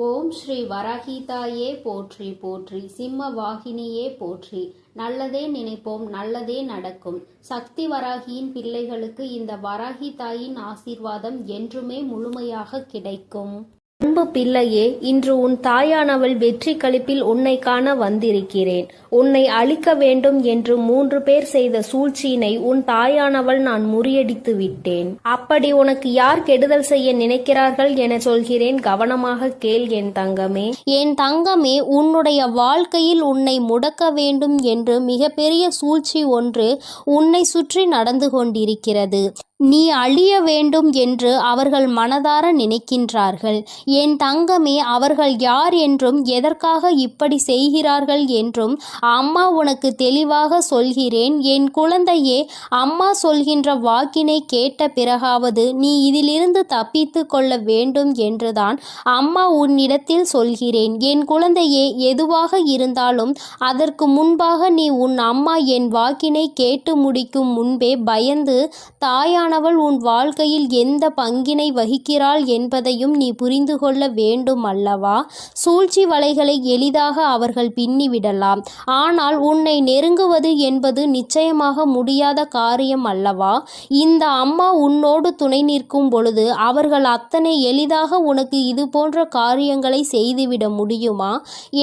ஓம் ஸ்ரீ வராகிதாயே போற்றி போற்றி, சிம்ம வாகினியே போற்றி. நல்லதே நினைப்போம், நல்லதே நடக்கும். சக்தி வராகியின் பிள்ளைகளுக்கு இந்த வராகி தாயின் ஆசீர்வாதம் என்றுமே முழுமையாக கிடைக்கும். அன்பு பிள்ளையே, இன்று உன் தாயானவள் வெற்றி களிப்பில் உன்னை காண வந்திருக்கிறேன். உன்னை அழிக்க வேண்டும் என்று 3 பேர் செய்த சூழ்ச்சியினை உன் தாயானவள் நான் முறியடித்து விட்டேன். அப்படி உனக்கு யார் கெடுதல் செய்ய நினைக்கிறார்கள் என சொல்கிறேன், கவனமாக கேள் என் தங்கமே. என் தங்கமே, உன்னுடைய வாழ்க்கையில் உன்னை முடக்க வேண்டும் என்று மிகப்பெரிய சூழ்ச்சி ஒன்று உன்னை சுற்றி நடந்து கொண்டிருக்கிறது. நீ அழிய வேண்டும் என்று அவர்கள் மனதார நினைக்கின்றார்கள். என் தங்கமே, அவர்கள் யார் என்றும் எதற்காக இப்படி செய்கிறார்கள் என்றும் அம்மா உனக்கு தெளிவாக சொல்கிறேன். என் குழந்தையே, அம்மா சொல்கின்ற வாக்கினை கேட்ட பிறகாவது நீ இதிலிருந்து தப்பித்து கொள்ள வேண்டும் என்றுதான் அம்மா உன்னிடத்தில் சொல்கிறேன். என் குழந்தையே, எதுவாக இருந்தாலும் அதற்கு முன்பாக நீ உன் அம்மா என் வாக்கினை கேட்டு முடிக்கும் முன்பே பயந்து தாயான உன் வாழ்க்கையில் எந்த பங்கினை வகிக்கிறாள் என்பதையும் நீ புரிந்து கொள்ள வேண்டும் அல்லவா? சூழ்ச்சி வலைகளை எளிதாக அவர்கள் பின்னிவிடலாம். ஆனால் உன்னை நெருங்குவது என்பது நிச்சயமாக முடியாத காரியம் அல்லவா? இந்த அம்மா உன்னோடு துணை நிற்கும் பொழுது அவர்கள் அத்தனை எளிதாக உனக்கு இது போன்ற காரியங்களை செய்துவிட முடியுமா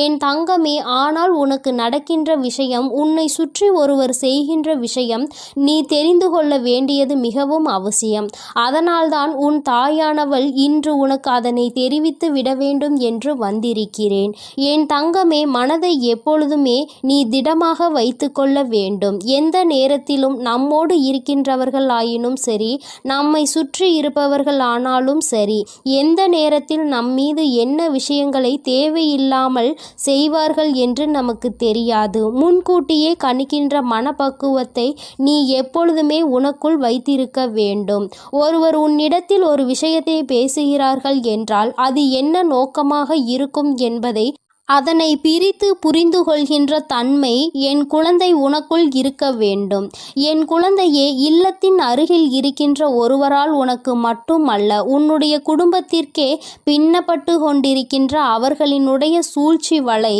என் தங்கமே? ஆனால் உனக்கு நடக்கின்ற விஷயம், உன்னை சுற்றி ஒருவர் செய்கின்ற விஷயம் நீ தெரிந்து கொள்ள வேண்டியது மிகவும் அவசியம். அதனால்தான் உன் தாயானவள் இன்று உனக்கு அதனை தெரிவித்து விட வேண்டும் என்று வந்திருக்கிறேன். என் தங்கமே, மனதை எப்பொழுதுமே நீ திடமாக வைத்து கொள்ள வேண்டும். எந்த நேரத்திலும் நம்மோடு இருக்கின்றவர்கள் ஆயினும் சரி, நம்மை சுற்றி இருப்பவர்கள் ஆனாலும் சரி, எந்த நேரத்தில் நம்மீது என்ன விஷயங்களை தேவையில்லாமல் செய்வார்கள் என்று நமக்கு தெரியாது. முன்கூட்டியே கணிக்கின்ற மனப்பக்குவத்தை நீ எப்பொழுதுமே உனக்குள் வைத்திருக்க வேண்டும். ஒருவர் உன்னிடத்தில் ஒரு விஷயத்தை பேசுகிறார்கள் என்றால் அது என்ன நோக்கமாக இருக்கும் என்பதை அதனை பிரித்து புரிந்து கொள்கின்ற தன்மை என் குழந்தை உனக்குள் இருக்க வேண்டும். என் குழந்தையே, இல்லத்தின் அருகில் இருக்கின்ற ஒருவரால் உனக்கு மட்டுமல்ல, உன்னுடைய குடும்பத்திற்கே பின்னப்பட்டு கொண்டிருக்கின்ற அவர்களினுடைய சூழ்ச்சி வலை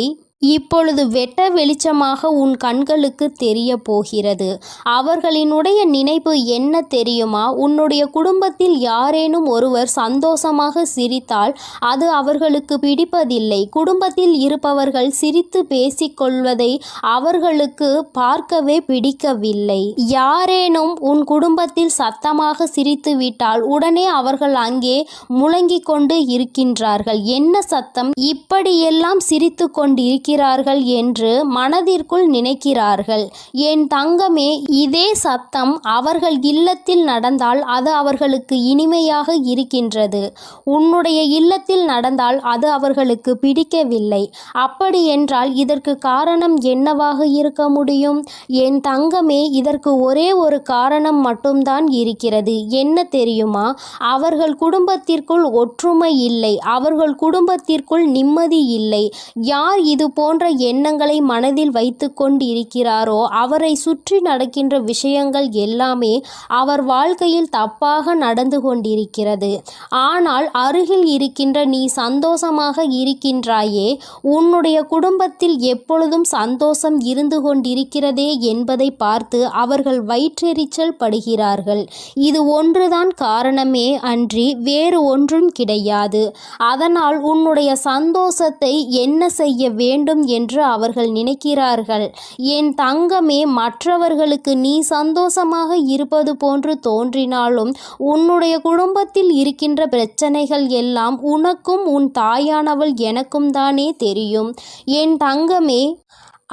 இப்பொழுது வெட்ட வெளிச்சமாக உன் கண்களுக்கு தெரிய போகிறது. அவர்களினுடைய நினைப்பு என்ன தெரியுமா? உன்னுடைய குடும்பத்தில் யாரேனும் ஒருவர் சந்தோஷமாக சிரித்தால் அது அவர்களுக்கு பிடிப்பதில்லை. குடும்பத்தில் இருப்பவர்கள் சிரித்து பேசிக்கொள்வதை அவர்களுக்கு பார்க்கவே பிடிக்கவில்லை. யாரேனும் உன் குடும்பத்தில் சத்தமாக சிரித்து விட்டால் உடனே அவர்கள் அங்கே முழங்கிக் கொண்டு இருக்கின்றார்கள். என்ன சத்தம்? இப்படியெல்லாம் சிரித்து கொண்டிருக்கிறார்கள் என்று மனதிற்குள் நினைக்கிறார்கள். என் தங்கமே, இதே சத்தம் அவர்கள் இல்லத்தில் நடந்தால் அது அவர்களுக்கு இனிமையாக இருக்கின்றது. உன்னுடைய இல்லத்தில் நடந்தால் அது அவர்களுக்கு பிடிக்கவில்லை. அப்படி என்றால் இதற்கு காரணம் என்னவாக இருக்க முடியும்? என் தங்கமே, இதற்கு ஒரே ஒரு காரணம் மட்டும்தான் இருக்கிறது. என்ன தெரியுமா? அவர்கள் குடும்பத்திற்குள் ஒற்றுமை இல்லை. அவர்கள் குடும்பத்திற்குள் நிம்மதி இல்லை. யார் இது போன்ற எண்ணங்களை மனதில் வைத்து கொண்டு இருக்கிறாரோ அவரை சுற்றி நடக்கின்ற விஷயங்கள் எல்லாமே அவர் வாழ்க்கையில் தப்பாக நடந்து கொண்டிருக்கிறது. ஆனால் அருகில் இருக்கின்ற நீ சந்தோஷமாக இருக்கின்றாயே, உன்னுடைய குடும்பத்தில் எப்பொழுதும் சந்தோஷம் இருந்து கொண்டிருக்கிறதே என்பதை பார்த்து அவர்கள் வயிற்றெரிச்சல் படுகிறார்கள். இது ஒன்றுதான் காரணமே அன்றி வேறு ஒன்றும் கிடையாது. அதனால் உன்னுடைய சந்தோஷத்தை என்ன செய்ய வேண்டும் என்று அவர்கள் நினைக்கிறார்கள். என் தங்கமே, மற்றவர்களுக்கு நீ சந்தோஷமாக இருப்பது போன்று தோன்றினாலும் உன்னுடைய குடும்பத்தில் இருக்கின்ற பிரச்சனைகள் எல்லாம் உனக்கும் உன் தாயானவள் எனக்கும் தானே தெரியும். என் தங்கமே,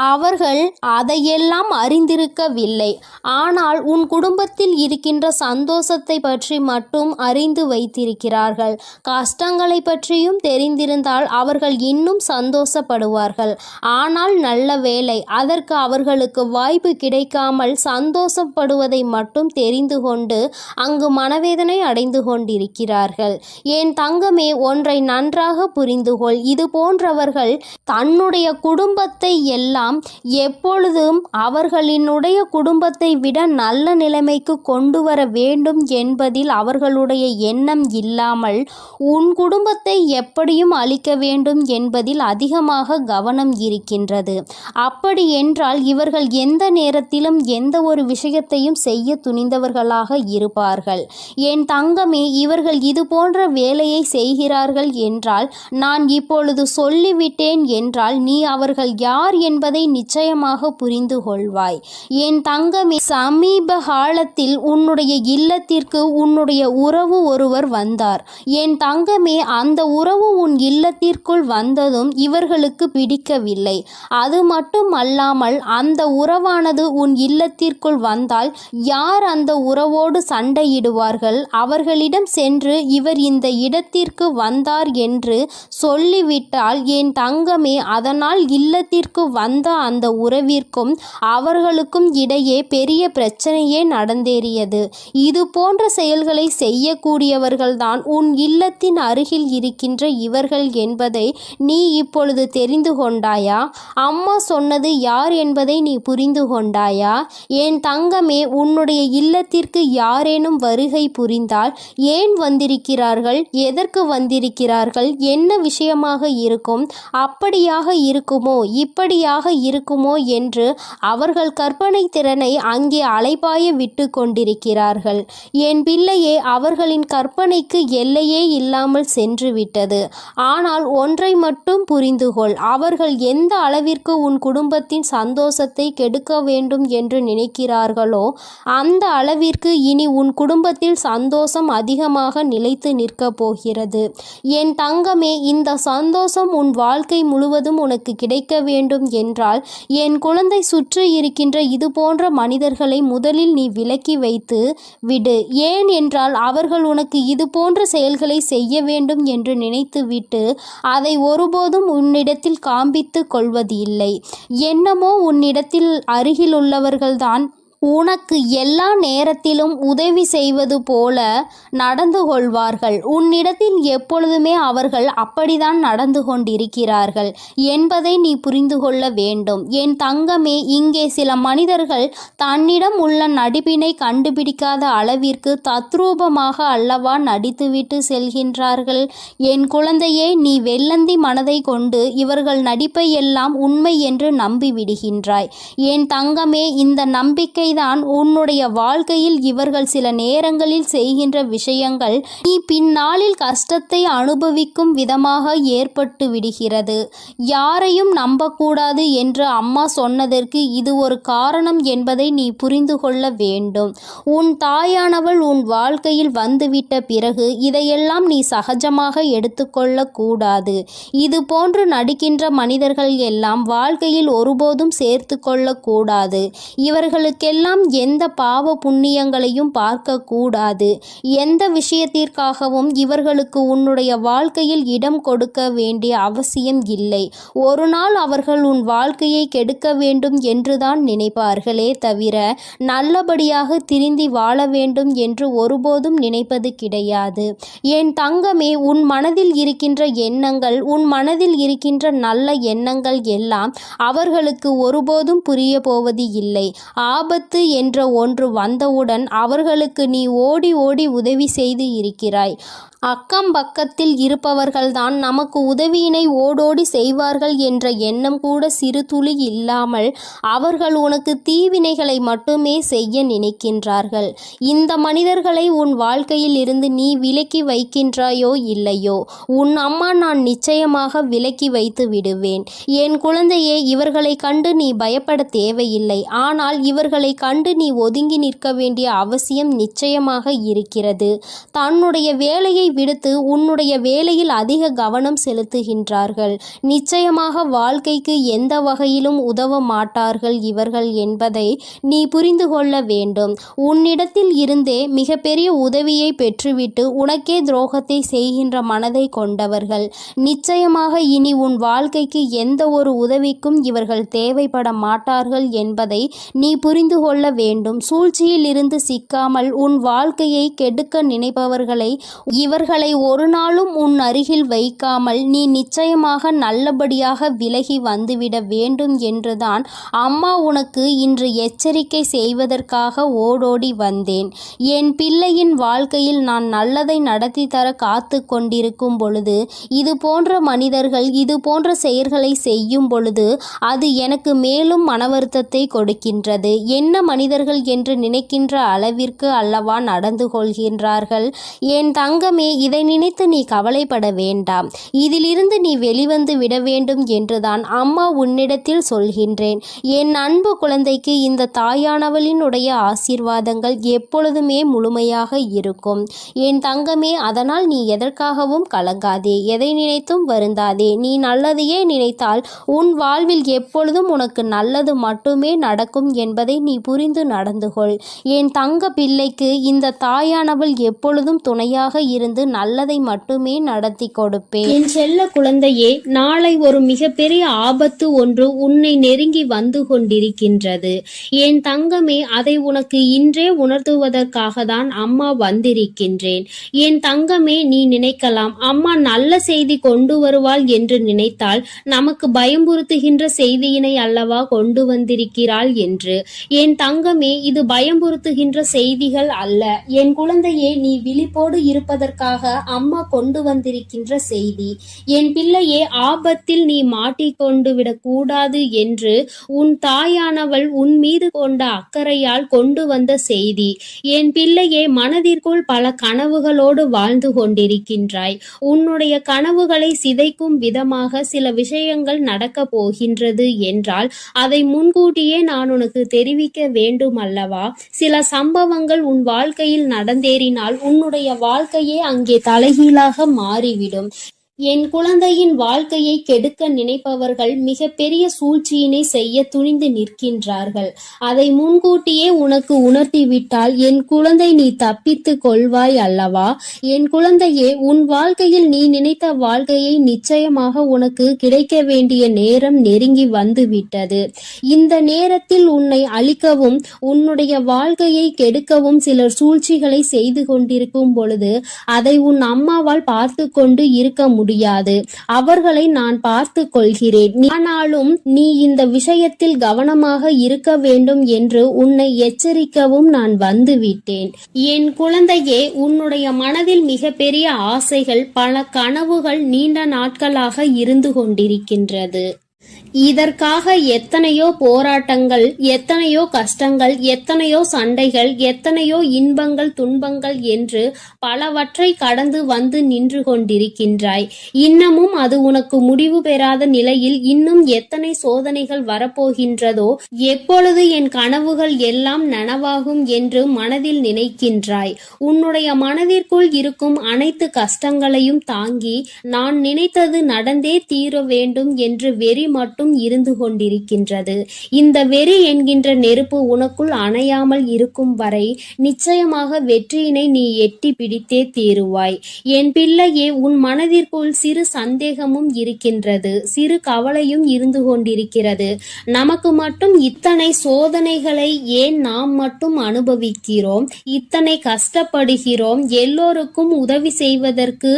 அவர்கள் அதையெல்லாம் அறிந்திருக்கவில்லை. ஆனால் உன் குடும்பத்தில் இருக்கின்ற சந்தோஷத்தை பற்றி மட்டும் அறிந்து வைத்திருக்கிறார்கள். கஷ்டங்களை பற்றியும் தெரிந்திருந்தால் அவர்கள் இன்னும் சந்தோஷப்படுவார்கள். ஆனால் நல்ல வேளை, அதற்கு அவர்களுக்கு வாய்ப்பு கிடைக்காமல் சந்தோஷப்படுவதை மட்டும் தெரிந்து கொண்டு அங்கு மனவேதனை அடைந்து கொண்டிருக்கிறார்கள். என் தங்கமே, ஒன்றை நன்றாக புரிந்துகொள். இது போன்றவர்கள் தன்னுடைய குடும்பத்தை எல்லாம் எல்லாம் எப்பொழுதும் அவர்களினுடைய குடும்பத்தை விட நல்ல நிலைமைக்கு கொண்டு வர வேண்டும் என்பதில் அவர்களுடைய எண்ணம் இல்லாமல் உன் குடும்பத்தை எப்படியும் அழிக்க வேண்டும் என்பதில் அதிகமாக கவனம் இருக்கின்றது. அப்படி என்றால் இவர்கள் எந்த நேரத்திலும் எந்த ஒரு விஷயத்தையும் செய்ய துணிந்தவர்களாக இருப்பார்கள். என் தங்கமே, இவர்கள் இது போன்ற வேலையை செய்கிறார்கள் என்றால் நான் இப்பொழுது சொல்லிவிட்டேன் என்றால் நீ அவர்கள் யார் என்பதை நிச்சயமாக புரிந்து கொள்வாய். என் தங்கமே, சமீப காலத்தில் உன்னுடைய இல்லத்திற்கு உன்னுடைய உறவு ஒருவர் வந்தார். என் தங்கமே, அந்த உறவு உன் இல்லத்திற்குள் வந்ததும் இவர்களுக்கு பிடிக்கவில்லை. அது மட்டும் அல்லாமல் அந்த உறவானது உன் இல்லத்திற்குள் வந்தால் யார் அந்த உறவோடு சண்டையிடுவார்கள்? அவர்களிடம் சென்று இவர் இந்த இடத்திற்கு வந்தார் என்று சொல்லிவிட்டால் என் தங்கமே, அதனால் இல்லத்திற்கு வந்த அந்த உறவிற்கும் அவர்களுக்கும் இடையே பெரிய பிரச்சனையே நடந்தேறியது. இது போன்ற செயல்களை செய்யக்கூடியவர்கள்தான் உன் இல்லத்தின் அருகில் இருக்கின்ற இவர்கள் என்பதை நீ இப்பொழுது தெரிந்து கொண்டாயா? அம்மா சொன்னது யார் என்பதை நீ புரிந்து கொண்டாயா? என் தங்கமே, உன்னுடைய இல்லத்திற்கு யாரேனும் வருகை புரிந்தால் ஏன் வந்திருக்கிறார்கள், எதற்கு வந்திருக்கிறார்கள், என்ன விஷயமாக இருக்கும், அப்படியாக இருக்குமோ இப்படியாக இருக்குமோ என்று அவர்கள் கற்பனை திறனை அங்கே அலைபாய விட்டு கொண்டிருக்கிறார்கள். என் பிள்ளையே, அவர்களின் கற்பனைக்கு எல்லையே இல்லாமல் சென்று விட்டது. ஆனால் ஒன்றை மட்டும் புரிந்து கொள், அவர்கள் எந்த அளவிற்கு உன் குடும்பத்தின் சந்தோஷத்தை கெடுக்க வேண்டும் என்று நினைக்கிறார்களோ அந்த அளவிற்கு இனி உன் குடும்பத்தில் சந்தோஷம் அதிகமாக நிலைத்து நிற்கப் போகிறது. என் தங்கமே, இந்த சந்தோஷம் உன் வாழ்க்கை முழுவதும் உனக்கு கிடைக்க வேண்டும் என்றால் என் குழந்தை சுற்றி இருக்கின்ற இது போன்ற மனிதர்களை முதலில் நீ விலக்கி வைத்து விடு. ஏன் என்றால் அவர்கள் உனக்கு இது போன்ற செயல்களை செய்ய வேண்டும் என்று நினைத்துவிட்டு அதை ஒருபோதும் உன்னிடத்தில் காண்பித்து கொள்வது இல்லை. என்னமோ உன்னிடத்தில் அருகில் உள்ளவர்கள்தான் உனக்கு எல்லா நேரத்திலும் உதவி செய்வது போல நடந்து கொள்வார்கள். உன்னிடத்தில் எப்பொழுதுமே அவர்கள் அப்படிதான் நடந்து கொண்டிருக்கிறார்கள் என்பதை நீ புரிந்து கொள்ள வேண்டும். என் தங்கமே, இங்கே சில மனிதர்கள் தன்னிடம் உள்ள நடிப்பினை கண்டுபிடிக்காத அளவிற்கு தத்ரூபமாக அல்லவா நடித்துவிட்டு செல்கின்றார்கள். என் குழந்தையே, நீ வெள்ளந்தி மனதை கொண்டு இவர்கள் நடிப்பை எல்லாம் உண்மை என்று நம்பி விடுகின்றாய். என் தங்கமே, இந்த நம்பிக்கை தான் உன்னுடைய வாழ்க்கையில் இவர்கள் சில நேரங்களில் செய்கின்ற விஷயங்கள் நீ பின்னாளில் கஷ்டத்தை அனுபவிக்கும் விதமாக ஏற்பட்டு விடுகிறது. யாரையும் நம்பக்கூடாது என்று அம்மா சொன்னதற்கு இது ஒரு காரணம் என்பதை நீ புரிந்து கொள்ள வேண்டும். உன் தாயானவள் உன் வாழ்க்கையில் வந்துவிட்ட பிறகு இதையெல்லாம் நீ சகஜமாக எடுத்துக்கொள்ள கூடாது. இது போன்று நடிக்கின்ற மனிதர்கள் எல்லாம் வாழ்க்கையில் ஒருபோதும் சேர்த்து கொள்ள கூடாது. இவர்களுக்கெல்லாம் எந்த பாவ புண்ணியங்களையும் பார்க்க கூடாது. எந்த விஷயத்திற்காகவும் இவர்களுக்கு உன்னுடைய வாழ்க்கையில் இடம் கொடுக்க வேண்டிய அவசியம் இல்லை. ஒரு நாள் அவர்கள் உன் வாழ்க்கையை கெடுக்க வேண்டும் என்றுதான் நினைப்பார்களே தவிர நல்லபடியாக திருந்தி வாழ வேண்டும் என்று ஒருபோதும் நினைப்பது கிடையாது. என் தங்கமே, உன் மனதில் இருக்கின்ற எண்ணங்கள், உன் மனதில் இருக்கின்ற நல்ல எண்ணங்கள் எல்லாம் அவர்களுக்கு ஒருபோதும் புரிய போவது இல்லை. ஆபத்து என்ற ஒன்று வந்தவுடன் அவர்களுக்கு நீ ஓடி ஓடி உதவி செய்து இருக்கிறாய். அக்கம் பக்கத்தில் இருப்பவர்கள்தான் நமக்கு உதவியினை ஓடோடி செய்வார்கள் என்ற எண்ணம் கூட சிறு துளி இல்லாமல் அவர்கள் உனக்கு தீவினைகளை மட்டுமே செய்ய நினைக்கின்றார்கள். இந்த மனிதர்களை உன் வாழ்க்கையில் இருந்து நீ விலக்கி வைக்கின்றாயோ இல்லையோ, உன் அம்மா நான் நிச்சயமாக விலக்கி வைத்து விடுவேன். என் குழந்தையே, இவர்களை கண்டு நீ பயப்பட தேவையில்லை. ஆனால் இவர்களை கண்டு நீ ஒதுங்கி நிற்க வேண்டிய அவசியம் நிச்சயமாக இருக்கிறது. தன்னுடைய வேலையை விடுத்து உன்னுடைய வேலையில் அதிக கவனம் செலுத்துகின்றார்கள். நிச்சயமாக வாழ்க்கைக்கு எந்த வகையிலும் உதவ மாட்டார்கள் இவர்கள் என்பதை நீ புரிந்து கொள்ள வேண்டும். உன்னிடத்தில் இருந்தே மிகப்பெரிய உதவியை பெற்றுவிட்டு உனக்கே துரோகத்தை செய்கின்ற மனதை கொண்டவர்கள். நிச்சயமாக இனி உன் வாழ்க்கைக்கு எந்த ஒரு உதவிக்கும் இவர்கள் தேவைப்பட மாட்டார்கள் என்பதை நீ புரிந்து கொள்ள வேண்டும். சூழ்ச்சியில் இருந்து சிக்காமல் உன் வாழ்க்கையை கெடுக்க நினைப்பவர்களை அவர்களை ஒரு நாளும் உன் அருகில் வைக்காமல் நீ நிச்சயமாக நல்லபடியாக விலகி வந்துவிட வேண்டும் என்றுதான் அம்மா உனக்கு இன்று எச்சரிக்கை செய்வதற்காக ஓடோடி வந்தேன். என் பிள்ளையின் வாழ்க்கையில் நான் நல்லதை நடத்தி தர காத்து கொண்டிருக்கும் பொழுது இது போன்ற மனிதர்கள் இது போன்ற செயல்களை செய்யும் பொழுது அது எனக்கு மேலும் மன வருத்தத்தை கொடுக்கின்றது. என்ன மனிதர்கள் என்று நினைக்கின்ற அளவிற்கு அல்லவா நடந்து கொள்கின்றார்கள். என் தங்கமே, இதை நினைத்து நீ கவலைப்பட வேண்டாம். இதிலிருந்து நீ வெளிவந்து விட வேண்டும் என்றுதான் அம்மா உன்னிடத்தில் சொல்கின்றேன். என் அன்பு குழந்தைக்கு இந்த தாயானவளினுடைய ஆசீர்வாதங்கள் எப்பொழுதுமே முழுமையாக இருக்கும். என் தங்கமே, அதனால் நீ எதற்காகவும் கலங்காதே, எதை நினைத்தும் வருந்தாதே. நீ நல்லதையே நினைத்தால் உன் வாழ்வில் எப்பொழுதும் உனக்கு நல்லது மட்டுமே நடக்கும் என்பதை நீ புரிந்து நடந்து கொள். என் தங்க பிள்ளைக்கு இந்த தாயானவள் எப்பொழுதும் துணையாக இருந்து நல்லதை மட்டுமே நடத்தி கொடுப்பேன். என் செல்ல குழந்தையே, நாளை ஒரு மிகப்பெரிய ஆபத்து ஒன்று உன்னை நெருங்கி வந்து கொண்டிருக்கின்றது. என் தங்கமே, அதை உனக்கு இன்றே உணர்த்துவதற்காக தான் அம்மா வந்திருக்கின்றேன். என் தங்கமே, நீ நினைக்கலாம் அம்மா நல்ல செய்தி கொண்டு வருவாள் என்று நினைத்தால் நமக்கு பயம்புறுத்துகின்ற செய்தியினை அல்லவா கொண்டு வந்திருக்கிறாள் என்று. என் தங்கமே, இது பயம்புறுத்துகின்ற செய்திகள் அல்ல. என் குழந்தையே, நீ விழிப்போடு இருப்பதற்காக அம்மா கொண்டு வந்திருக்கின்ற செய்தி. என் பிள்ளையே, ஆபத்தில் நீ மாட்டிக்கொண்டு விடக்கூடாது என்று உன் தாயானவள் உன் மீது கொண்ட அக்கறையால் கொண்டு வந்த செய்தி. என் பிள்ளையே, மனதிற்குள் பல கனவுகளோடு வாழ்ந்து கொண்டிருக்கின்றாய். உன்னுடைய கனவுகளை சிதைக்கும் விதமாக சில விஷயங்கள் நடக்க போகின்றது என்றால் அதை முன்கூட்டியே நான் உனக்கு தெரிவிக்க வேண்டும் அல்லவா? சில சம்பவங்கள் உன் வாழ்க்கையில் நடந்தேறினால் உன்னுடைய வாழ்க்கையே அங்கே தலைகீழாக மாறிவிடும். என் குழந்தையின் வாழ்க்கையை கெடுக்க நினைப்பவர்கள் மிகப்பெரிய சூழ்ச்சியினை செய்ய துணிந்து நிற்கின்றார்கள். அதை முன்கூட்டியே உனக்கு உணர்த்திவிட்டால் என் குழந்தை நீ தப்பித்து கொள்வாய் அல்லவா? என் குழந்தையே, உன் வாழ்க்கையில் நீ நினைத்த வாழ்க்கையை நிச்சயமாக உனக்கு கிடைக்க வேண்டிய நேரம் நெருங்கி வந்து விட்டது. இந்த நேரத்தில் உன்னை அழிக்கவும் உன்னுடைய வாழ்க்கையை கெடுக்கவும் சிலர் சூழ்ச்சிகளை செய்து கொண்டிருக்கும் பொழுது அதை உன் அம்மாவால் பார்த்து கொண்டு இருக்க முடியாது. அவர்களை நான் பார்த்து கொள்கிறேன். ஆனாலும் நீ இந்த விஷயத்தில் கவனமாக இருக்க வேண்டும் என்று உன்னை எச்சரிக்கவும் நான் வந்துவிட்டேன். என் குழந்தையே, உன்னுடைய மனதில் மிகப்பெரிய ஆசைகள், பல கனவுகள் நீண்ட நாட்களாக இருந்து கொண்டிருக்கின்றது. இதற்காக எத்தனையோ போராட்டங்கள், எத்தனையோ கஷ்டங்கள், எத்தனையோ சண்டைகள், எத்தனையோ இன்பங்கள், துன்பங்கள் என்று பலவற்றை கடந்து வந்து நின்று கொண்டிருக்கின்றாய். இன்னமும் அது உனக்கு முடிவு பெறாத நிலையில் இன்னும் எத்தனை சோதனைகள் வரப்போகின்றதோ, எப்பொழுது என் கனவுகள் எல்லாம் நனவாகும் என்று மனதில் நினைக்கின்றாய். உன்னுடைய மனதிற்குள் இருக்கும் அனைத்து கஷ்டங்களையும் தாங்கி நான் நினைத்தது நடந்தே தீர வேண்டும் என்று வெறி மட்டும் இருந்து கொண்டிருக்கின்றது. இந்த வெறி என்கின்ற நெருப்பு உனக்குள் அணையாமல் இருக்கும் வரை நிச்சயமாக வெற்றியினை நீ எட்டி பிடித்தே தீருவாய். என் பிள்ளையே, உன் மனதிற்குள் சிறு சந்தேகமும் இருக்கின்றது, சிறு கவலையும் இருந்து கொண்டிருக்கிறது. நமக்கு மட்டும் இத்தனை சோதனைகளை ஏன் நாம் மட்டும் அனுபவிக்கிறோம், இத்தனை கஷ்டப்படுகிறோம், எல்லோருக்கும் உதவி செய்வதற்கு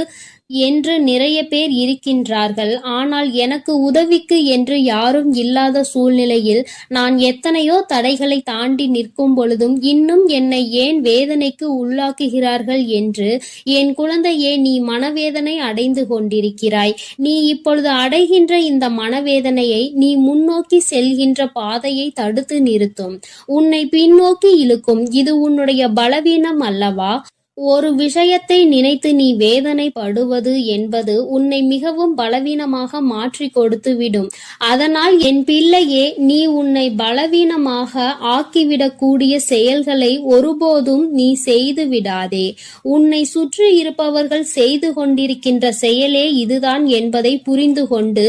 என்று நிறைய பேர் இருக்கின்றார்கள். ஆனால் எனக்கு உதவிக்கு என்று யாரும் இல்லாத சூழ்நிலையில் நான் எத்தனையோ தடைகளை தாண்டி நிற்கும் பொழுதும் இன்னும் என்னை ஏன் வேதனைக்கு உள்ளாக்குகிறார்கள் என்று என் குழந்தையே, நீ மனவேதனை அடைந்து கொண்டிருக்கிறாய். நீ இப்பொழுது அடைகின்ற இந்த மனவேதனையை நீ முன்னோக்கி செல்கின்ற பாதையை தடுத்து நிறுத்தும், உன்னை பின்னோக்கி இழுக்கும். இது உன்னுடைய பலவீனம் அல்லவா? ஒரு விஷயத்தை நினைத்து நீ வேதனைப்படுவது என்பது உன்னை மிகவும் பலவீனமாக மாற்றி கொடுத்துவிடும். அதனால் என் பிள்ளையே, நீ உன்னை பலவீனமாக ஆக்கிவிடக்கூடிய செயல்களை ஒருபோதும் நீ செய்து விடாதே. உன்னை சுற்றி இருப்பவர்கள் செய்து கொண்டிருக்கின்ற செயலே இதுதான் என்பதை புரிந்து கொண்டு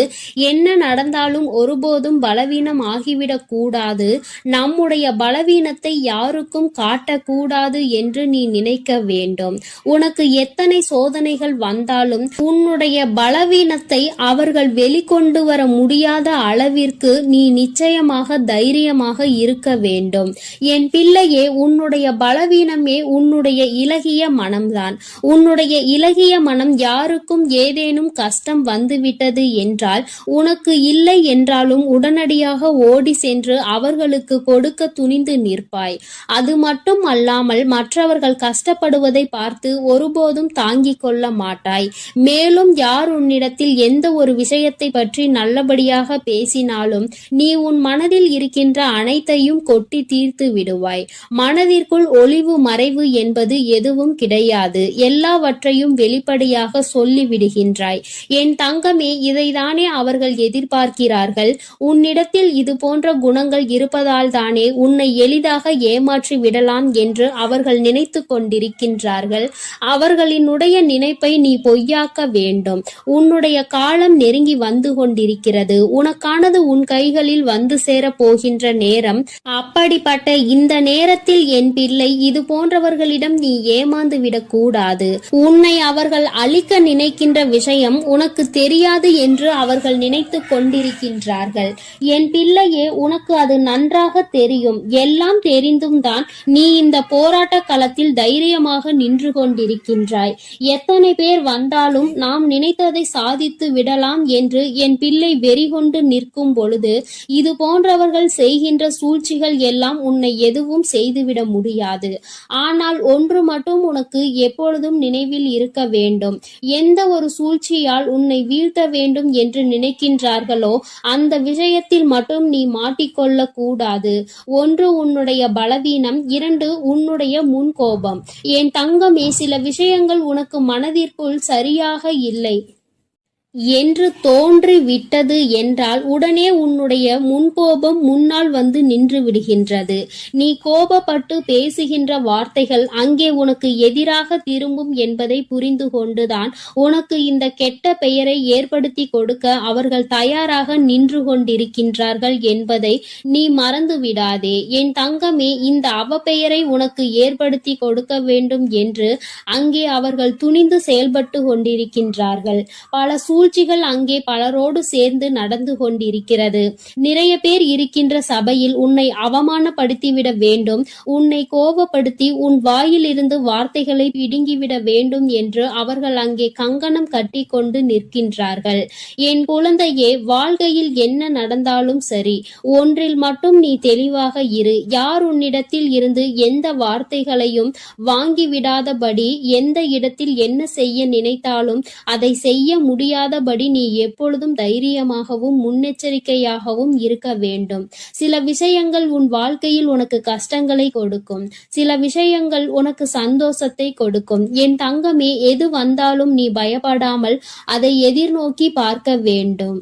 என்ன நடந்தாலும் ஒருபோதும் பலவீனம் ஆகிவிடக் கூடாது, நம்முடைய பலவீனத்தை யாருக்கும் காட்டக்கூடாது என்று நீ நினைக்க வேண்டும். வேண்டும். உனக்கு எத்தனை சோதனைகள் வந்தாலும் உன்னுடைய பலவீனத்தை அவர்கள் வெளிக்கொண்டு வர முடியாத அளவிற்கு நீ நிச்சயமாக தைரியமாக இருக்க வேண்டும். என் பிள்ளையே, உன்னுடைய பலவீனமே உன்னுடைய இலகிய மனம்தான். உன்னுடைய இலகிய மனம் யாருக்கும் ஏதேனும் கஷ்டம் வந்துவிட்டது என்றால் உனக்கு இல்லை என்றாலும் உடனடியாக ஓடி சென்று அவர்களுக்கு கொடுக்க துணிந்து நிற்பாய். அது மட்டும் அல்லாமல் மற்றவர்கள் கஷ்டப்படுவதை பார்த்து ஒருபோதும் தாங்கிக் கொள்ள மாட்டாய். மேலும் யார் உன்னிடத்தில் எந்த ஒரு விஷயத்தை பற்றி நல்லபடியாக பேசினாலும் நீ உன் மனதில் இருக்கின்ற அனைத்தையும் கொட்டி தீர்த்து விடுவாய். மனதிற்குள் ஒளிவு மறைவு என்பது எதுவும் கிடையாது. எல்லாவற்றையும் வெளிப்படையாக சொல்லி விடுகின்றாய். என் தங்கமே, இதைதானே அவர்கள் எதிர்பார்க்கிறார்கள். உன்னிடத்தில் இது போன்ற குணங்கள் இருப்பதால் தானே உன்னை எளிதாக ஏமாற்றி விடலாம் என்று அவர்கள் நினைத்து கொண்டிருக்கின்றார்கள். அவர்களினுடைய நினைப்பை நீ பொய்யாக்க வேண்டும். உன்னுடைய காலம் நெருங்கி வந்து கொண்டிருக்கிறது. உனக்கானது உன் கைகளில் வந்து சேர போகின்ற நேரம். அப்படிப்பட்ட இந்த நேரத்தில் என் பிள்ளை, இது போன்றவர்களிடம் நீ ஏமாந்து விடக்கூடாது. உன்னை அவர்கள் அழிக்க நினைக்கின்ற விஷயம் உனக்கு தெரியாது என்று அவர்கள் நினைத்து கொண்டிருக்கின்றார்கள். என் பிள்ளையே, உனக்கு அது நன்றாக தெரியும். எல்லாம் தெரிந்தும் தான் நீ இந்த போராட்ட களத்தில் தைரியமாக நின்று கொண்டிருக்கின்றாய். எத்தனை பேர் வந்தாலும் நாம் நினைத்ததை சாதித்து விடலாம் என்று என் பிள்ளை வெறி கொண்டு நிற்கும் பொழுது இது போன்றவர்கள் செய்கின்ற சூழ்ச்சிகள் எல்லாம் உன்னை எதுவும் செய்துவிட முடியாது. ஆனால் ஒன்று மட்டும் உனக்கு எப்பொழுதும் நினைவில் இருக்க வேண்டும். எந்த ஒரு சூழ்ச்சியால் உன்னை வீழ்த்த வேண்டும் என்று நினைக்கின்றார்களோ அந்த விஷயத்தில் மட்டும் நீ மாட்டிக்கொள்ள கூடாது. ஒன்று உன்னுடைய பலவீனம், இரண்டு உன்னுடைய முன்கோபம். என் தங்கமே, சில விஷயங்கள் உனக்கு மனதிற்குள் சரியாக இல்லை என்று தோன்றி விட்டது என்றால் உடனே உன்னுடைய முன்கோபம் முன்னால் வந்து நின்று விடுகின்றது. நீ கோபப்பட்டு பேசுகின்ற வார்த்தைகள் அங்கே உனக்கு எதிராக திரும்பும் என்பதை புரிந்து கொண்டுதான் உனக்கு இந்த கெட்ட பெயரை ஏற்படுத்தி கொடுக்க அவர்கள் தயாராக நின்று கொண்டிருக்கின்றார்கள் என்பதை நீ மறந்து விடாதே. என் தங்கமே, இந்த அவப்பெயரை உனக்கு ஏற்படுத்தி கொடுக்க வேண்டும் என்று அங்கே அவர்கள் துணிந்து செயல்பட்டு கொண்டிருக்கின்றார்கள். பல சூழ்ச்சிகள் அங்கே பலரோடு சேர்ந்து நடந்து கொண்டிருக்கிறது. நிறைய பேர் இருக்கின்ற சபையில் உன்னை அவமானப்படுத்திவிட வேண்டும், உன்னை கோபப்படுத்தி உன் வாயிலிருந்து வார்த்தைகளை பிடுங்கிவிட வேண்டும் என்று அவர்கள் அங்கே கங்கணம் கட்டி கொண்டு நிற்கின்றார்கள். என் குழந்தையே, வாழ்க்கையில் என்ன நடந்தாலும் சரி, ஒன்றில் மட்டும் நீ தெளிவாக இரு. யார் உன்னிடத்தில் இருந்து எந்த வார்த்தைகளையும் வாங்கிவிடாதபடி, எந்த இடத்தில் என்ன செய்ய நினைத்தாலும் அதை செய்ய முடியாதபடி நீ எப்பொழுதும் தைரியமாகவும் முன்னெச்சரிக்கையாகவும் இருக்க வேண்டும். சில விஷயங்கள் உன் வாழ்க்கையில் உனக்கு கஷ்டங்களை கொடுக்கும், சில விஷயங்கள் உனக்கு சந்தோஷத்தை கொடுக்கும். என் தங்கமே, எது வந்தாலும் நீ பயப்படாமல் அதை எதிர்நோக்கி பார்க்க வேண்டும்.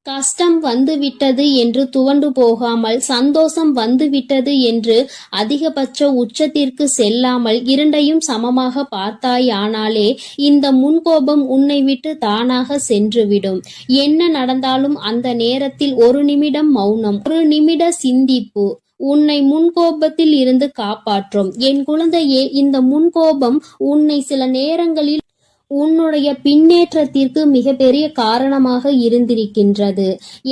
கஷ்டம் வந்துவிட்டது என்று துவண்டு போகாமல், சந்தோஷம் வந்துவிட்டது என்று அதிகபட்ச உச்சத்திற்கு செல்லாமல் இரண்டையும் சமமாக பார்த்தாயானாலே இந்த முன்கோபம் உன்னை விட்டு தானாக சென்றுவிடும். என்ன நடந்தாலும் அந்த நேரத்தில் ஒரு நிமிடம் மௌனம், ஒரு நிமிட சிந்திப்பு உன்னை முன்கோபத்தில் இருந்து காப்பாற்றும். என் குழந்தையே, இந்த முன்கோபம் உன்னை சில நேரங்களில் உன்னுடைய பின்னேற்றத்திற்கு மிகப்பெரிய காரணமாக இருந்திருக்கின்றது.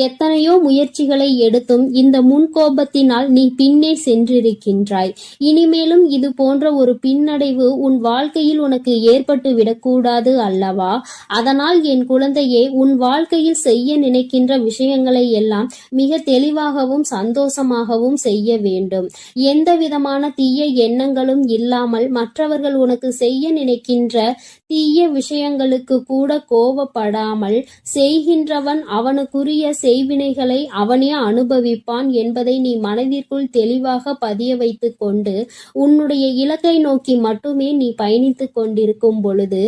எத்தனையோ முயற்சிகளை எடுத்தும் இந்த முன்கோபத்தினால் நீ பின்னே சென்றிருக்கின்றாய். இனிமேலும் இது போன்ற ஒரு பின்னடைவு உன் வாழ்க்கையில் உனக்கு ஏற்பட்டு விடக்கூடாது அல்லவா? அதனால் என் குழந்தையே, உன் வாழ்க்கையில் செய்ய நினைக்கின்ற விஷயங்களை எல்லாம் மிக தெளிவாகவும் சந்தோஷமாகவும் செய்ய வேண்டும். எந்த விதமான தீய எண்ணங்களும் இல்லாமல் மற்றவர்கள் உனக்கு செய்ய நினைக்கின்ற தீய விஷயங்களுக்கு கூட கோபப்படாமல் செய்கின்றவன் அவனுக்குரிய செய்வினைகளை அவனே அனுபவிப்பான் என்பதை நீ மனதிற்குள் தெளிவாக பதிய வைத்து கொண்டு உன்னுடைய இலக்கை நோக்கி மட்டுமே நீ பயணித்துக் கொண்டிருக்கும் பொழுது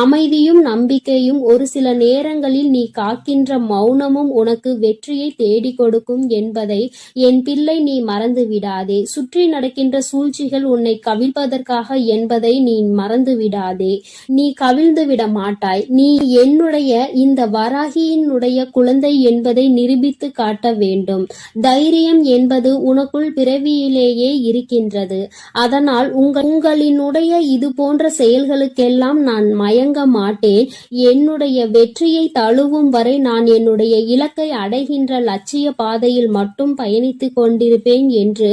அமைதியும் நம்பிக்கையும் ஒரு சில நேரங்களில் நீ காக்கின்ற மௌனமும் உனக்கு வெற்றியை தேடி கொடுக்கும் என்பதை என் பிள்ளை நீ மறந்து விடாதே. சுற்றி நடக்கின்ற சூழ்ச்சிகள் உன்னை கவிழ்ப்பதற்காக என்பதை நீ மறந்து விடாதே. நீ நீ கவிழ்ந்து விட மாட்டாய். நீ என்னுடைய இந்த வராகியினுடைய குழந்தை என்பதை நிரூபித்து காட்ட வேண்டும். தைரியம் என்பது உனக்குள் பிறவியிலேயே இருக்கின்றது. அதனால் உங்களினுடைய இது போன்ற செயல்களுக்கெல்லாம் நான் மயங்க மாட்டேன். என்னுடைய வெற்றியை தழுவும் வரை நான் என்னுடைய இலக்கை அடைகின்ற லட்சிய பாதையில் மட்டும் பயணித்துக் கொண்டிருப்பேன் என்று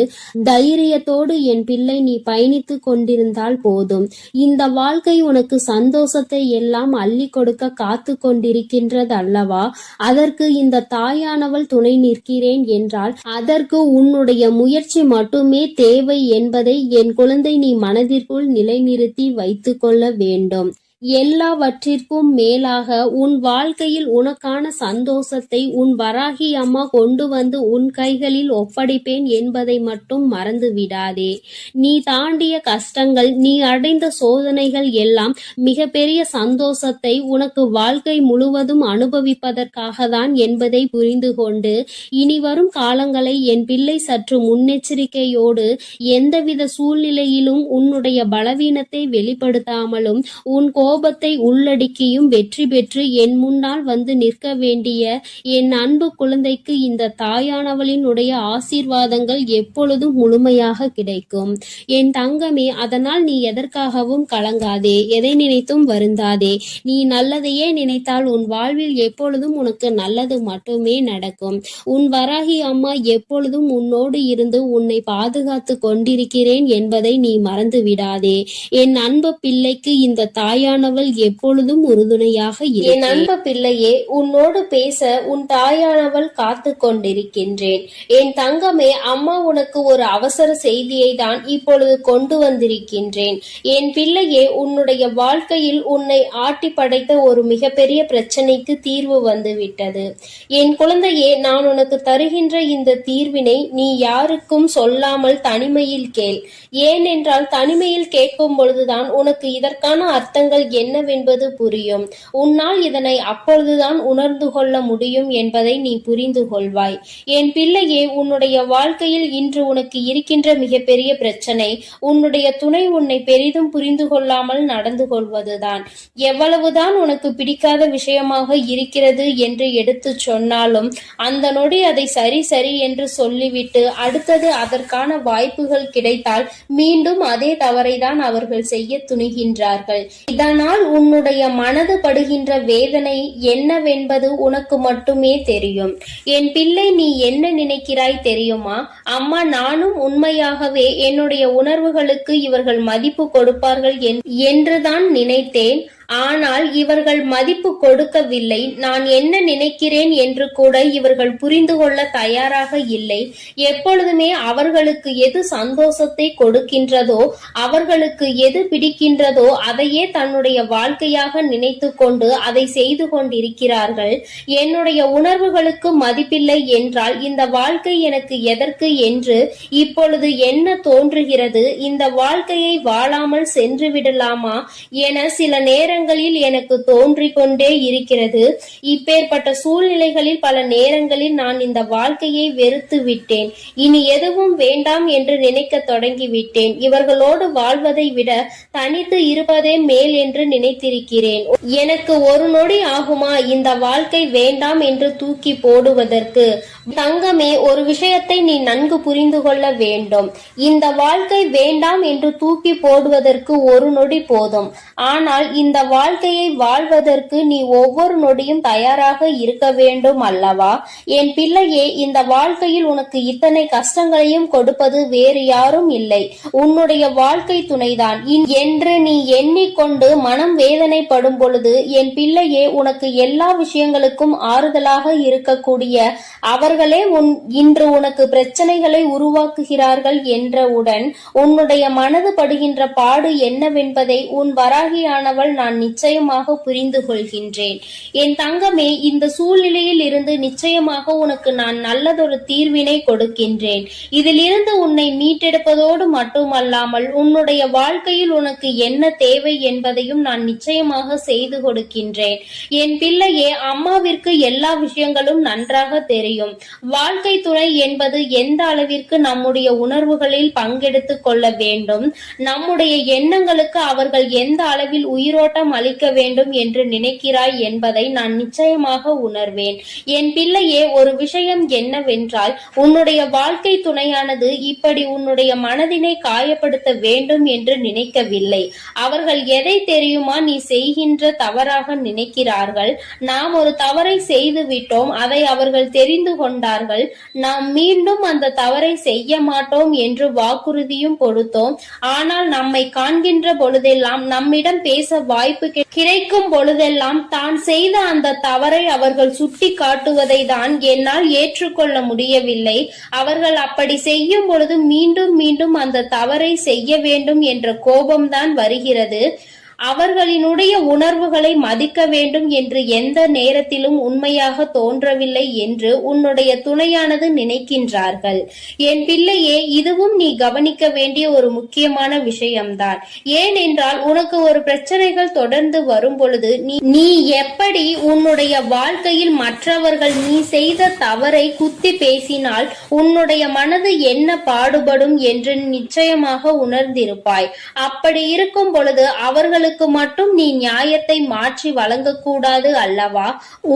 தைரியத்தோடு என் பிள்ளை நீ பயணித்துக் கொண்டிருந்தால் போதும். இந்த வாழ்க்கை உனக்கு சந்தோஷத்தை எல்லாம் அள்ளி கொடுக்க காத்து கொண்டிருக்கின்றது அல்லவா? அதற்கு இந்த தாயானவள் துணை நிற்கிறேன் என்றால் அதற்கு உன்னுடைய முயற்சி மட்டுமே தேவை என்பதை என் குழந்தை நீ மனதிற்குள் நிலைநிறுத்தி வைத்துக் கொள்ள வேண்டும். எல்லாவற்றிற்கும் மேலாக உன் வாழ்க்கையில் உனக்கான சந்தோஷத்தை உன் வராகி அம்மா கொண்டு வந்து உன் கைகளில் ஒப்படைப்பேன் என்பதை மட்டும் மறந்து விடாதே. நீ தாண்டிய கஷ்டங்கள், நீ அடைந்த சோதனைகள் எல்லாம் மிகப்பெரிய சந்தோஷத்தை உனக்கு வாழ்க்கை முழுவதும் அனுபவிப்பதற்காக தான் என்பதை புரிந்து கொண்டு இனி வரும் காலங்களை என் பிள்ளை சற்று முன்னெச்சரிக்கையோடு எந்தவித சூழ்நிலையிலும் உன்னுடைய பலவீனத்தை வெளிப்படுத்தாமலும் உன் கோபத்தை உள்ளடக்கியும் வெற்றி பெற்று என் முன்னால் வந்து நிற்க வேண்டிய என் அன்பு குழந்தைக்கு இந்த தாயானவளினுடைய ஆசீர்வாதங்கள் எப்பொழுதும் முழுமையாக கிடைக்கும். என் தங்கமே, அதனால் நீ எதற்காகவும் கலங்காதே, எதை நினைத்தும் வருந்தாதே. நீ நல்லதையே நினைத்தால் உன் வாழ்வில் எப்பொழுதும் உனக்கு நல்லது மட்டுமே நடக்கும். உன் வராகி அம்மா எப்பொழுதும் உன்னோடு இருந்து உன்னை பாதுகாத்து கொண்டிருக்கிறேன் என்பதை நீ மறந்து விடாதே. என் அன்பு பிள்ளைக்கு இந்த தாயானவள் எப்பொழுதும் உறுதுணையாக இரு. என் அன்பு பிள்ளையே, உன்னோடு பேச உன் தாயானவள் காத்து கொண்டிருக்கின்றேன். என் தங்கமே, அம்மா உனக்கு ஒரு அவசர செய்தியை தான் இப்பொழுது கொண்டு வந்திருக்கின்றேன். என் பிள்ளையே, உன்னுடைய வாழ்க்கையில் உன்னை ஆட்டி படைத்த ஒரு மிகப்பெரிய பிரச்சனைக்கு தீர்வு வந்துவிட்டது. என் குழந்தையே, நான் உனக்கு தருகின்ற இந்த தீர்வினை நீ யாருக்கும் சொல்லாமல் தனிமையில் கேள். ஏனென்றால் தனிமையில் கேட்கும் பொழுதுதான் உனக்கு இதற்கான அர்த்தங்கள் என்னவென்பது புரியும். உன்னால் இதனை அப்பொழுதுதான் உணர்ந்து கொள்ள முடியும் என்பதை நீ புரிந்து கொள்வாய். என் பிள்ளையே, உன்னுடைய வாழ்க்கையில் இன்று உனக்கு இருக்கின்ற மிகப்பெரிய பிரச்சனை உன்னுடைய துணை உன்னை பெரிதும் புரிந்து கொள்ளாமல் நடந்து கொள்வதுதான். எவ்வளவுதான் உனக்கு பிடிக்காத விஷயமாக இருக்கிறது என்று எடுத்து சொன்னாலும் அந்த நொடி அதை சரி சரி என்று சொல்லிவிட்டு அடுத்தது அதற்கான வாய்ப்புகள் கிடைத்தால் மீண்டும் அதே தவறை தான் அவர்கள் செய்ய துணிகின்றார்கள். இதனால் உன்னுடைய மனது படுகின்ற வேதனை என்னவென்பது உனக்கு மட்டுமே தெரியும். என் பிள்ளை, நீ என்ன நினைக்கிறாய் தெரியுமா? அம்மா, நானும் உண்மையாகவே என்னுடைய உணர்வுகளுக்கு இவர்கள் மதிப்பு கொடுப்பார்கள் என்றுதான் நினைத்தேன். ஆனால் இவர்கள் மதிப்பு கொடுக்கவில்லை. நான் என்ன நினைக்கிறேன் என்று கூட இவர்கள் புரிந்து கொள்ள தயாராக இல்லை. எப்பொழுதுமே அவர்களுக்கு எது சந்தோஷத்தை கொடுக்கின்றதோ, அவர்களுக்கு எது பிடிக்கின்றதோ அதையே தன்னுடைய வாழ்க்கையாக நினைத்து கொண்டு அதை செய்து கொண்டிருக்கிறார்கள். என்னுடைய உணர்வுகளுக்கு மதிப்பில்லை என்றால் இந்த வாழ்க்கை எனக்கு எதற்கு என்று இப்பொழுது என்ன தோன்றுகிறது? இந்த வாழ்க்கையை வாழாமல் சென்று விடலாமா என சில நேரங்களில் எனக்கு தோன்றிக் கொண்டே இருக்கிறது. இப்பேற்பட்ட சூழ்நிலைகளில் பல நேரங்களில் நான் இந்த வாழ்க்கையை வெறுத்து விட்டேன். இனி எதுவும் வேண்டாம் என்று நினைக்க தொடங்கிவிட்டேன். இவர்களோடு வாழ்வதை விட தனித்து இருப்பதே மேல் என்று நினைத்திருக்கிறேன். எனக்கு ஒரு நொடி ஆகுமா இந்த வாழ்க்கை வேண்டாம் என்று தூக்கி போடுவதற்கு? தங்கமே, ஒரு விஷயத்தை நீ நன்கு புரிந்து கொள்ள வேண்டும். இந்த வாழ்க்கை வேண்டாம் என்று தூக்கி போடுவதற்கு ஒரு நொடி போதும். ஆனால் இந்த வாழ்க்கையை வாழ்வதற்கு நீ ஒவ்வொரு நொடியும் தயாராக இருக்க வேண்டும் அல்லவா? என் பிள்ளையே, இந்த வாழ்க்கையில் உனக்கு இத்தனை கஷ்டங்களையும் கொடுப்பது வேறு யாரும் இல்லை, உன்னுடைய வாழ்க்கை துணைதான் என்று நீ எண்ணிக்கொண்டு மனம் வேதனைப்படும் பொழுது என் பிள்ளையே, உனக்கு எல்லா விஷயங்களுக்கும் ஆறுதலாக இருக்கக்கூடிய அவர்களே இன்று உனக்கு பிரச்சனைகளை உருவாக்குகிறார்கள் என்றவுடன் உன்னுடைய மனது படுகின்ற பாடு என்னவென்பதை உன் வராகியானவள் நான் நிச்சயமாக புரிந்து கொள்கின்றேன். என் தங்கமே, இந்த சூழ்நிலையில் இருந்து நிச்சயமாக உனக்கு நான் நல்லதொரு தீர்வினை கொடுக்கின்றேன். இதிலிருந்து உன்னை மீட்டெடுப்பதோடு மட்டுமல்லாமல் உன்னுடைய வாழ்க்கையில் உனக்கு என்ன தேவை என்பதையும் நான் நிச்சயமாக செய்து கொடுக்கின்றேன். என் பிள்ளையே, அம்மாவிற்கு எல்லா விஷயங்களும் நன்றாக தெரியும். வாழ்க்கை துணை என்பது எந்த அளவிற்கு நம்முடைய உணர்வுகளில் பங்கெடுத்துக் கொள்ள வேண்டும், நம்முடைய எண்ணங்களுக்கு அவர்கள் எந்த அளவில் உயிரோட்டம் முன்னேற்றம் அளிக்க வேண்டும் என்று நினைக்கிறாய் என்பதை நான் நிச்சயமாக உணர்வேன். என் பிள்ளையே, ஒரு விஷயம் என்னவென்றால், உன்னுடைய வாழ்க்கை துணையானது இப்படி உன்னுடைய மனதினை காயப்படுத்த வேண்டும் என்று நினைக்கவில்லை. அவர்கள் எதை தெரியுமா நீ செய்கின்ற தவறாக நினைக்கிறார்கள். நாம் ஒரு தவறை செய்து விட்டோம், அதை அவர்கள் தெரிந்து கொண்டார்கள். நாம் மீண்டும் அந்த தவறை செய்ய மாட்டோம் என்று வாக்குறுதியும் கொடுத்தோம். ஆனால் நம்மை காண்கின்ற பொழுதெல்லாம், நம்மிடம் பேச வாய்ப்பு கிடைக்கும் பொழுதெல்லாம் தான் செய்த அந்த தவறை அவர்கள் சுட்டி காட்டுவதை தான் என்னால் ஏற்றுக்கொள்ள முடியவில்லை. அவர்கள் அப்படி செய்யும் பொழுது மீண்டும் மீண்டும் அந்த தவறை செய்ய வேண்டும் என்ற கோபம்தான் வருகிறது. அவர்களினுடைய உணர்வுகளை மதிக்க வேண்டும் என்று எந்த நேரத்திலும் உண்மையாக தோன்றவில்லை என்று உன்னுடைய துணையானது நினைக்கின்றார்கள். என் பிள்ளையே, இதுவும் நீ கவனிக்க வேண்டிய ஒரு முக்கியமான விஷயம்தான். ஏனென்றால் உனக்கு ஒரு பிரச்சனைகள் தொடர்ந்து வரும் பொழுது நீ எப்படி உன்னுடைய வாழ்க்கையில் மற்றவர்கள் நீ செய்த தவறை குத்தி பேசினால் உன்னுடைய மனது என்ன பாடுபடும் என்று நிச்சயமாக உணர்ந்திருப்பாய். அப்படி இருக்கும் பொழுது அவர்களுக்கு மட்டும் நீ நியாயத்தை மாற்றி வழங்கக்கூடாது அல்லவா?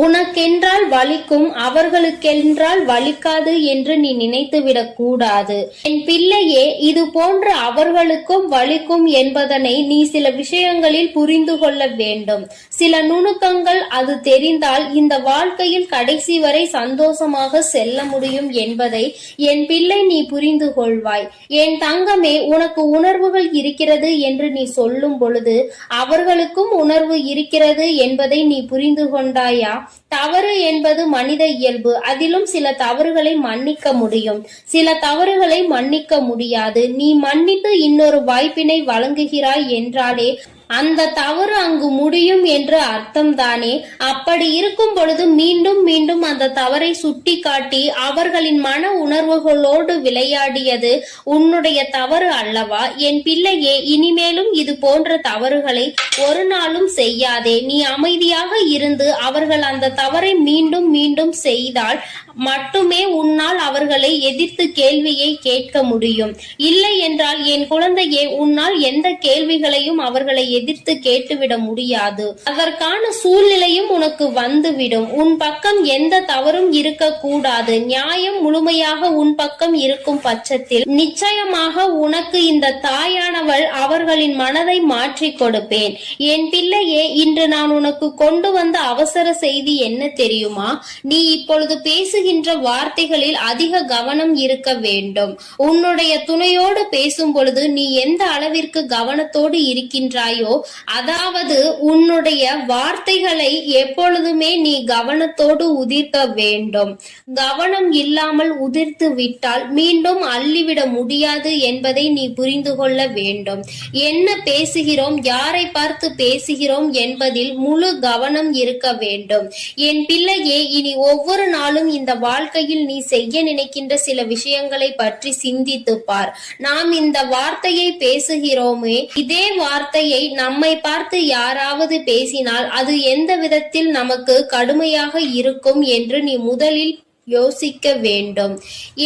உனக்கென்றால் வலிக்கும், அவர்களுக்கென்றால் வலிக்காது என்று நீ நினைத்துவிடக் கூடாது. என் பிள்ளையே, இது போன்ற அவர்களுக்கும் வலிக்கும் என்பதனை நீ சில விஷயங்களில் புரிந்து கொள்ள வேண்டும். சில நுணுக்கங்கள் அது தெரிந்தால் இந்த வாழ்க்கையில் கடைசி வரை சந்தோஷமாக செல்ல முடியும் என்பதை என் பிள்ளை நீ புரிந்து கொள்வாய். என் தங்கமே, உனக்கு உணர்வுகள் இருக்கிறது என்று நீ சொல்லும் பொழுது அவர்களுக்கும் உணர்வு இருக்கிறது என்பதை நீ புரிந்து கொண்டாயா? தவறு என்பது மனித இயல்பு. அதிலும் சில தவறுகளை மன்னிக்க முடியும், சில தவறுகளை மன்னிக்க முடியாது. நீ மன்னித்து இன்னொரு வாய்ப்பினை வழங்குகிறாய் என்றாலே அந்த தவறு அங்கு முடியும் என்று அர்த்தம்தானே? அப்படி இருக்கும் பொழுது மீண்டும் மீண்டும் அந்த தவறை சுட்டி காட்டி அவர்களின் மன உணர்வுகளோடு விளையாடியது உன்னுடைய தவறு அல்லவா? என் பிள்ளையே, இனிமேலும் இது போன்ற தவறுகளை ஒரு நாளும் செய்யாதே. நீ அமைதியாக இருந்து அவர்கள் அந்த தவறை மீண்டும் மீண்டும் செய்தால் மட்டுமே உன்னால் அவர்களை எதிர்த்து கேள்வியை கேட்க முடியும். இல்லை என்றால் என் குழந்தையே, உன்னால் எந்த கேள்விகளையும் அவர்களை எதிர்த்து கேட்டுவிட முடியாது. அதற்கான சூழ்நிலையும் உனக்கு வந்துவிடும். உன் பக்கம் எந்த தவறும் இருக்க கூடாது. நியாயம் முழுமையாக உன் பக்கம் இருக்கும் பட்சத்தில் நிச்சயமாக உனக்கு இந்த தாயானவள் அவர்களின் மனதை மாற்றி கொடுப்பேன். என் பிள்ளையே, இன்று நான் உனக்கு கொண்டு வந்த அவசர செய்தி என்ன தெரியுமா? நீ இப்பொழுது பேசுகின்ற வார்த்தைகளில் அதிக கவனம் இருக்க வேண்டும். உன்னுடைய துணையோடு பேசும் பொழுது நீ எந்த அளவிற்கு கவனத்தோடு இருக்கின்றாயோ, அதாவது உன்னுடைய வார்த்தைகளை எப்பொழுதுமே நீ கவனத்தோடு உதிர்க்க வேண்டும். கவனம் இல்லாமல் உதிர்த்து விட்டால் மீண்டும் அள்ளிவிட முடியாது என்பதை நீ புரிந்து கொள்ள வேண்டும். என்ன பேசுகிறோம், யாரை பார்த்து பேசுகிறோம் என்பதில் முழு கவனம் இருக்க வேண்டும். என் பிள்ளையே, இனி ஒவ்வொரு நாளும் இந்த வாழ்க்கையில் நீ செய்ய நினைக்கின்ற சில விஷயங்களை பற்றி சிந்தித்து பார். நாம் இந்த வார்த்தையை பேசுகிறோமே, இதே வார்த்தையை நம்மை பார்த்து யாராவது பேசினால் அது எந்த விதத்தில் நமக்கு கடுமையாக இருக்கும் என்று நீ முதலில் யோசிக்க வேண்டும்.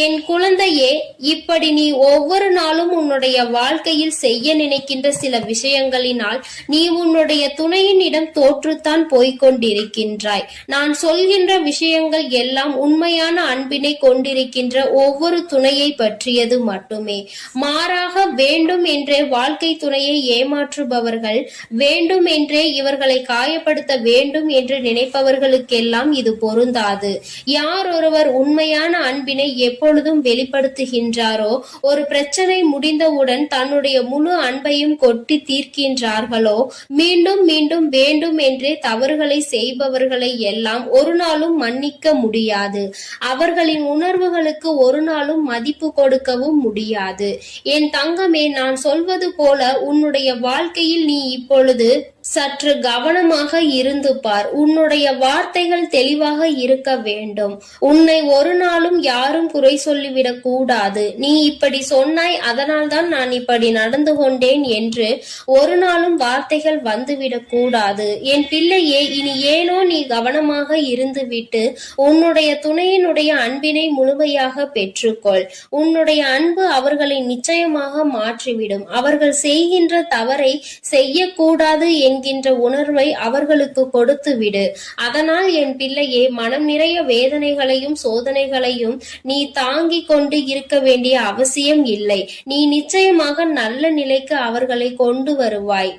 என் குழந்தையே, இப்படி நீ ஒவ்வொரு நாளும் உன்னுடைய வாழ்க்கையில் செய்ய நினைக்கின்ற சில விஷயங்களினால் நீ உன்னுடைய துணையினிடம் தோற்றுத்தான் போய்கொண்டிருக்கின்றாய். நான் சொல்கின்ற விஷயங்கள் எல்லாம் உண்மையான அன்பினை கொண்டிருக்கின்ற ஒவ்வொரு துணையை பற்றியது மட்டுமே. மாறாக வேண்டும் என்றே வாழ்க்கை துணையை ஏமாற்றுபவர்கள், வேண்டும் என்றே இவர்களை காயப்படுத்த வேண்டும் என்று நினைப்பவர்களுக்கெல்லாம் இது பொருந்தாது. யார் ஒருவர் உண்மையான அன்பினை எப்பொழுதும் வெளிப்படுத்துகின்றாரோ, ஒரு பிரச்சனை முடிந்தவுடன் தன்னுடைய முழு அன்பையும் கொட்டி தீர்க்கின்றார்களோ, மீண்டும் மீண்டும் வேண்டும் என்றே தவறுகளை செய்பவர்களை எல்லாம் ஒரு நாளும் மன்னிக்க முடியாது. அவர்களின் உணர்வுகளுக்கு ஒரு நாளும் மதிப்பு கொடுக்கவும் முடியாது. என் தங்கமே, நான் சொல்வது போல உன்னுடைய வாழ்க்கையில் நீ இப்பொழுது சற்று கவனமாக இருந்து பார். உன்னுடைய வார்த்தைகள் தெளிவாக இருக்க வேண்டும். உன்னை ஒரு நாளும் யாரும் குறை சொல்லிவிடக் கூடாது. நீ இப்படி சொன்னாய், அதனால் தான் நான் இப்படி நடந்து கொண்டேன் என்று ஒரு நாளும் வார்த்தைகள் வந்துவிடக் கூடாது. என் பிள்ளையே, இனி ஏனோ நீ கவனமாக இருந்துவிட்டு உன்னுடைய துணையினுடைய அன்பினை முழுமையாக பெற்றுக்கொள். உன்னுடைய அன்பு அவர்களை நிச்சயமாக மாற்றிவிடும். அவர்கள் செய்கின்ற தவறை செய்யக்கூடாது என்கிற என்கின்ற உணர்வை அவர்களுக்கு கொடுத்து விடு. அதனால் என் பிள்ளையே, மனம் நிறைய வேதனைகளையும் சோதனைகளையும் நீ தாங்கிக் கொண்டு இருக்க வேண்டிய அவசியம் இல்லை. நீ நிச்சயமாக நல்ல நிலைக்கு அவர்களை கொண்டு வருவாய்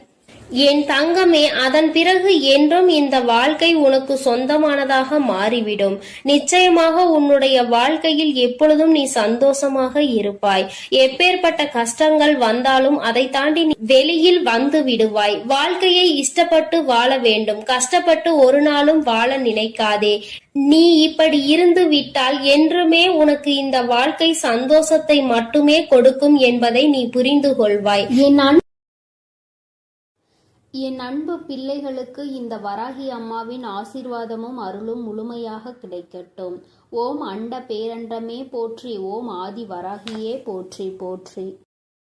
என் தங்கமே. அதன் பிறகு என்றும் இந்த வாழ்க்கை உனக்கு சொந்தமானதாக மாறிவிடும். நிச்சயமாக உன்னுடைய வாழ்க்கையில் எப்பொழுதும் நீ சந்தோஷமாக இருப்பாய். எப்பேற்பட்ட கஷ்டங்கள் வந்தாலும் அதை தாண்டி நீ வெளியில் வந்து விடுவாய். வாழ்க்கையை இஷ்டப்பட்டு வாழ வேண்டும், கஷ்டப்பட்டு ஒரு நாளும் வாழ நினைக்காதே. நீ இப்படி இருந்து விட்டால் என்றுமே உனக்கு இந்த வாழ்க்கை சந்தோஷத்தை மட்டுமே கொடுக்கும் என்பதை நீ புரிந்து கொள்வாய். என் அன்பு பிள்ளைகளுக்கு இந்த வராகி அம்மாவின் ஆசீர்வாதமும் அருளும் முழுமையாக கிடைக்கட்டும். ஓம் அண்ட பேரண்டமே போற்றி, ஓம் ஆதி வராகியே போற்றி போற்றி.